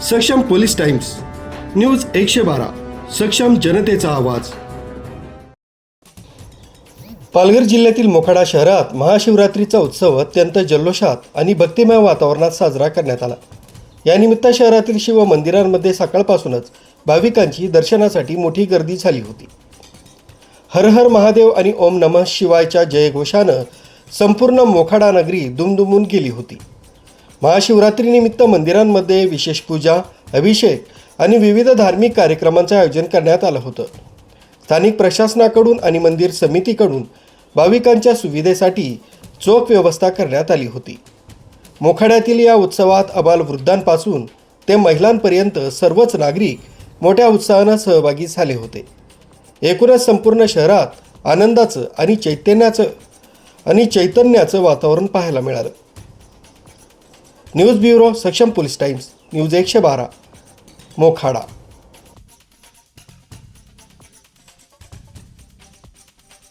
सक्षम police times, news 112, सक्षम जनतेचा आवाज। पालघर जिल्ह्यातील मोखाडा शहरात महाशिवरात्रीचा उत्सव अत्यंत जल्लोषात आणि भक्तिमय वातावरणात साजरा करण्यात आला। या निमित्त शहरातील शिव मंदिरांमध्ये सकाळपासूनच भाविकांची दर्शनासाठी मोठी गर्दी झाली होती। हर हर महादेव आणि ओम नमः शिवायच्या जयघोषानं संपूर्ण मोखाडा नगरी दुमदुमून गेली होती। महाशिवरात्रीनिमित्त मंदिरांमध्ये विशेष पूजा, अभिषेक आणि विविध धार्मिक कार्यक्रमांचे आयोजन करण्यात आलं होतं। स्थानिक प्रशासनाकडून आणि मंदिर समितीकडून भाविकांच्या सुविधेसाठी चोख व्यवस्था करण्यात आली होती। मोखाड्यातील या उत्सवात आबालवृद्धांपासून ते महिलांपर्यंत सर्वच नागरिक मोठ्या उत्साहाने सहभागी झाले होते। एकूणच संपूर्ण शहरात आनंदाचं आणि चैतन्याचं वातावरण पाहायला मिळालं। न्यूज ब्युरो, सक्षम पोलीस टाइम्स, न्यूज 112, मोखाडा।